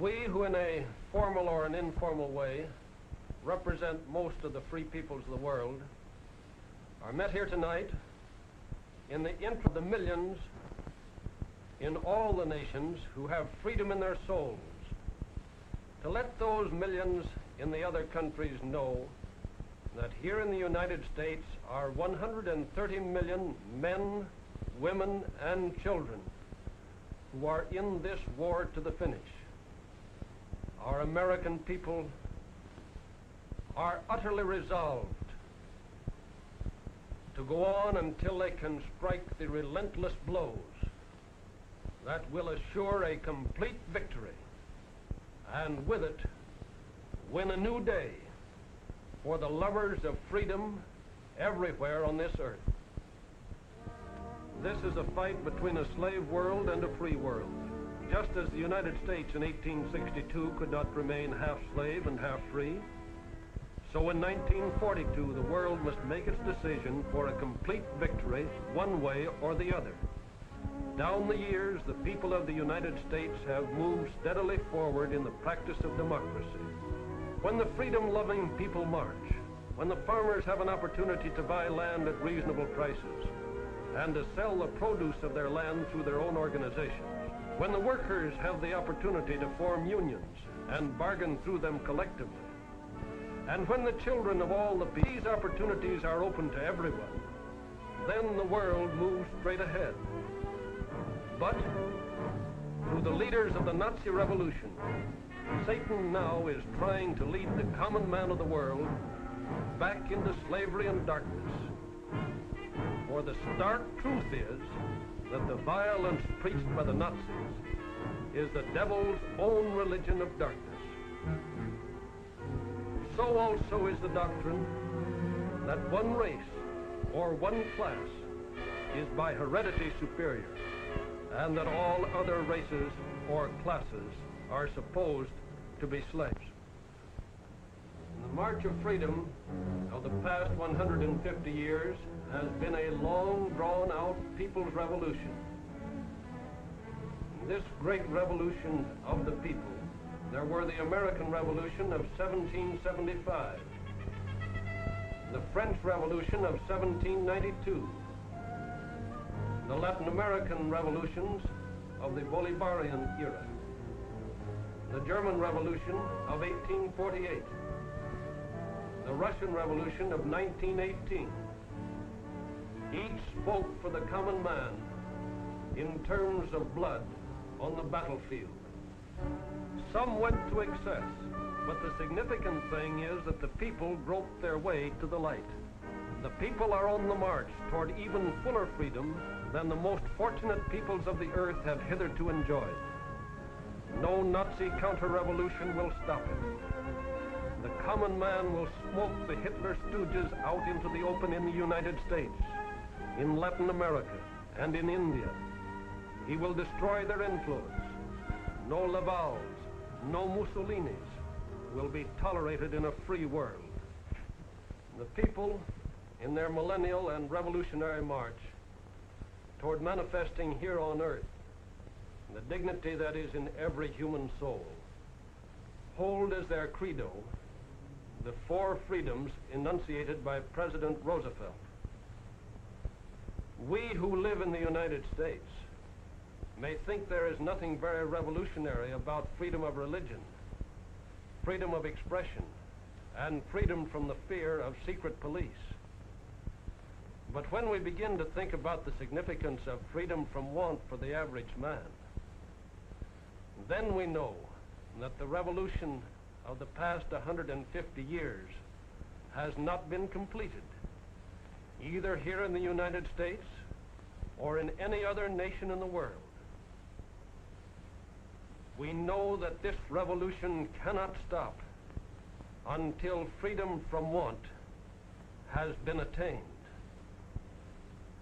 We who in a formal or an informal way represent most of the free peoples of the world are met here tonight in the interest of the millions in all the nations who have freedom in their souls, to let those millions in the other countries know that here in the United States are 130 million men, women, and children who are in this war to the finish. Our American people are utterly resolved to go on until they can strike the relentless blows that will assure a complete victory, and with it win a new day for the lovers of freedom everywhere on this earth. This is a fight between a slave world and a free world. Just as the United States in 1862 could not remain half slave and half free, so in 1942 the world must make its decision for a complete victory one way or the other. Down the years, the people of the United States have moved steadily forward in the practice of democracy. When the freedom-loving people march, when the farmers have an opportunity to buy land at reasonable prices and to sell the produce of their land through their own organizations, when the workers have the opportunity to form unions and bargain through them collectively, and when the children of all these opportunities are open to everyone, then the world moves straight ahead. But through the leaders of the Nazi Revolution, Satan now is trying to lead the common man of the world back into slavery and darkness. For the stark truth is that the violence preached by the Nazis is the devil's own religion of darkness. So also is the doctrine that one race or one class is by heredity superior, and that all other races or classes are supposed to be slaves. The march of freedom of the past 150 years has been a long, drawn-out people's revolution. In this great revolution of the people, there were the American Revolution of 1775, the French Revolution of 1792, the Latin American revolutions of the Bolivarian era, the German Revolution of 1848, the Russian Revolution of 1918. Each spoke for the common man in terms of blood on the battlefield. Some went to excess, but the significant thing is that the people groped their way to the light. The people are on the march toward even fuller freedom than the most fortunate peoples of the earth have hitherto enjoyed. No Nazi counter-revolution will stop it. The common man will smoke the Hitler stooges out into the open in the United States, in Latin America, and in India. He will destroy their influence. No Lavals, no Mussolinis will be tolerated in a free world. The people, in their millennial and revolutionary march toward manifesting here on earth the dignity that is in every human soul, hold as their credo the four freedoms enunciated by President Roosevelt. We who live in the United States may think there is nothing very revolutionary about freedom of religion, freedom of expression, and freedom from the fear of secret police. But when we begin to think about the significance of freedom from want for the average man, then we know that the revolution of the past 150 years has not been completed, either here in the United States or in any other nation in the world. We know that this revolution cannot stop until freedom from want has been attained.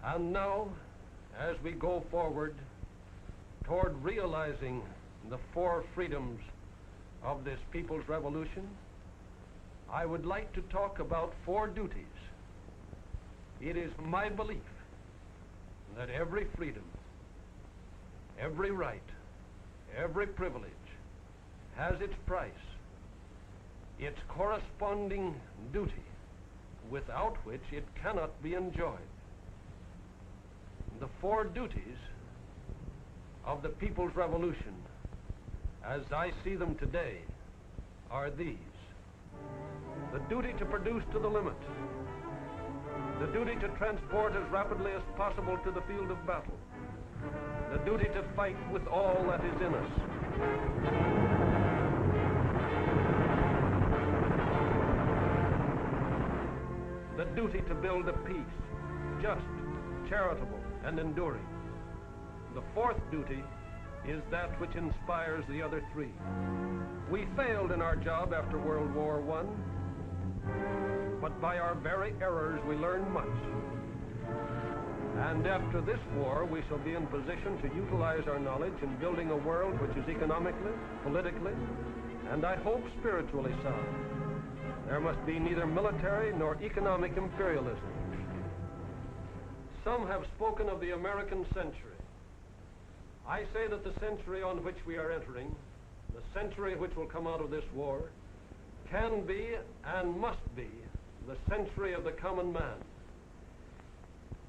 And now, as we go forward toward realizing the four freedoms of this people's revolution, I would like to talk about four duties. It is my belief that every freedom, every right, every privilege has its price, its corresponding duty, without which it cannot be enjoyed. The four duties of the People's Revolution, as I see them today, are these. The duty to produce to the limit. The duty to transport as rapidly as possible to the field of battle. The duty to fight with all that is in us. The duty to build a peace, just, charitable, and enduring. The fourth duty is that which inspires the other three. We failed in our job after World War I, but by our very errors we learned much. And after this war, we shall be in position to utilize our knowledge in building a world which is economically, politically, and I hope spiritually sound. There must be neither military nor economic imperialism. Some have spoken of the American century. I say that the century on which we are entering, the century which will come out of this war, can be and must be the century of the common man.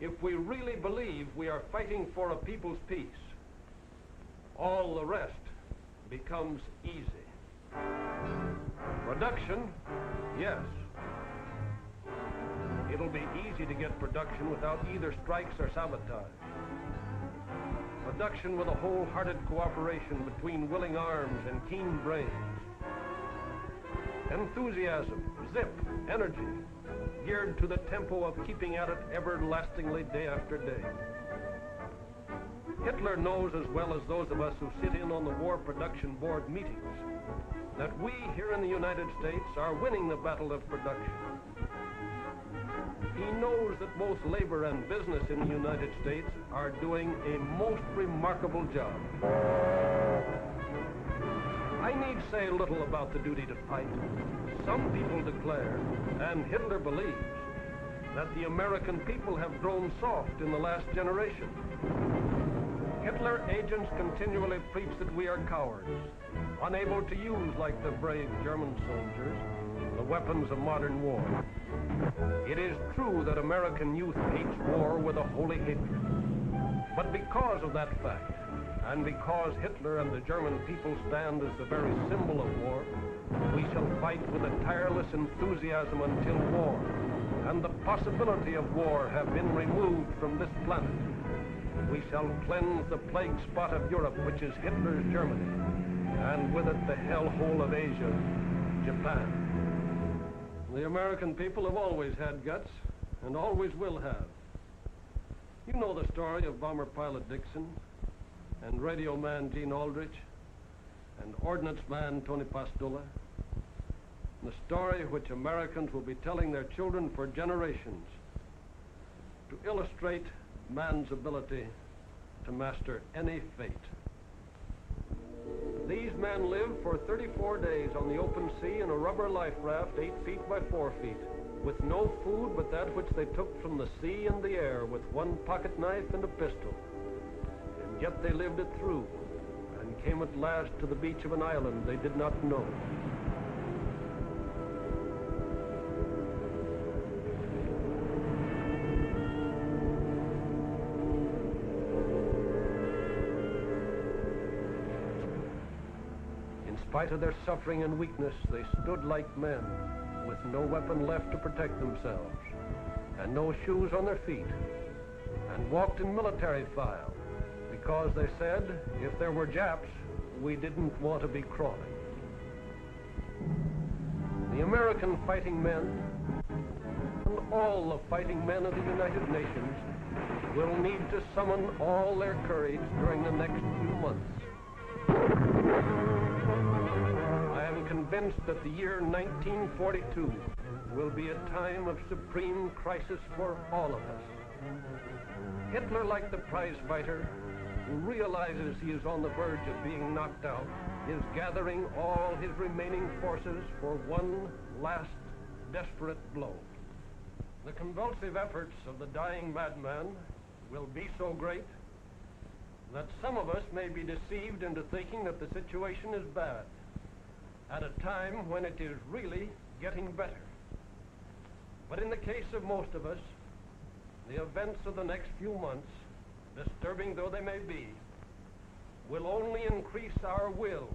If we really believe we are fighting for a people's peace, all the rest becomes easy. Production, yes. It'll be easy to get production without either strikes or sabotage. Production with a wholehearted cooperation between willing arms and keen brains. Enthusiasm, zip, energy, geared to the tempo of keeping at it everlastingly day after day. Hitler knows as well as those of us who sit in on the War Production Board meetings that we here in the United States are winning the battle of production. He knows that both labor and business in the United States are doing a most remarkable job. I need say little about the duty to fight. Some people declare, and Hitler believes, that the American people have grown soft in the last generation. Hitler agents continually preach that we are cowards, unable to use, like the brave German soldiers, the weapons of modern war. It is true that American youth hates war with a holy hatred. But because of that fact, and because Hitler and the German people stand as the very symbol of war, we shall fight with a tireless enthusiasm until war and the possibility of war have been removed from this planet. We shall cleanse the plague spot of Europe, which is Hitler's Germany, and with it the hellhole of Asia, Japan. The American people have always had guts, and always will have. You know the story of bomber pilot Dixon, and radio man Gene Aldrich, and ordnance man Tony Pastula. The story which Americans will be telling their children for generations to illustrate man's ability to master any fate. These men lived for 34 days on the open sea in a rubber life raft 8 feet by 4 feet, with no food but that which they took from the sea and the air, with one pocket knife and a pistol. And yet they lived it through, and came at last to the beach of an island they did not know. In spite of their suffering and weakness, they stood like men, with no weapon left to protect themselves, and no shoes on their feet, and walked in military file, because they said, if there were Japs, we didn't want to be crawling. The American fighting men, and all the fighting men of the United Nations, will need to summon all their courage during the next few months. I am convinced that the year 1942 will be a time of supreme crisis for all of us. Hitler, like the prize fighter, who realizes he is on the verge of being knocked out, is gathering all his remaining forces for one last desperate blow. The convulsive efforts of the dying madman will be so great that some of us may be deceived into thinking that the situation is bad. at a time when it is really getting better. But in the case of most of us, the events of the next few months, disturbing though they may be, will only increase our will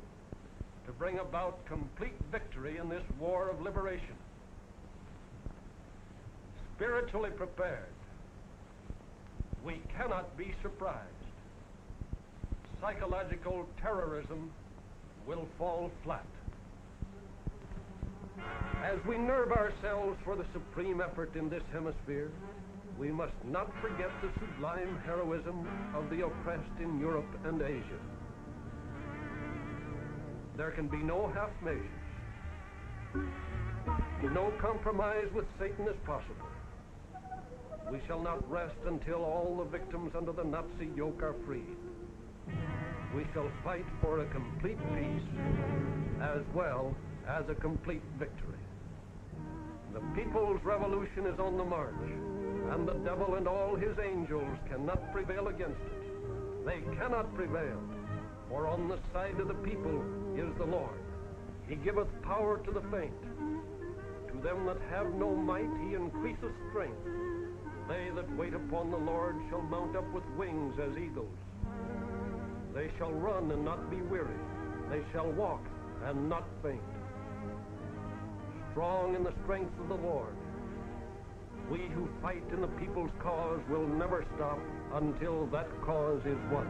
to bring about complete victory in this war of liberation. Spiritually prepared, we cannot be surprised. Psychological terrorism will fall flat. As we nerve ourselves for the supreme effort in this hemisphere, we must not forget the sublime heroism of the oppressed in Europe and Asia. There can be no half measures. No compromise with Satan is possible. We shall not rest until all the victims under the Nazi yoke are freed. We shall fight for a complete peace as well as a complete victory. The people's revolution is on the march, and the devil and all his angels cannot prevail against it. They cannot prevail, for on the side of the people is the Lord. He giveth power to the faint. To them that have no might he increaseth strength. They that wait upon the Lord shall mount up with wings as eagles. They shall run and not be weary. They shall walk and not faint. Strong in the strength of the Lord, we who fight in the people's cause will never stop until that cause is won.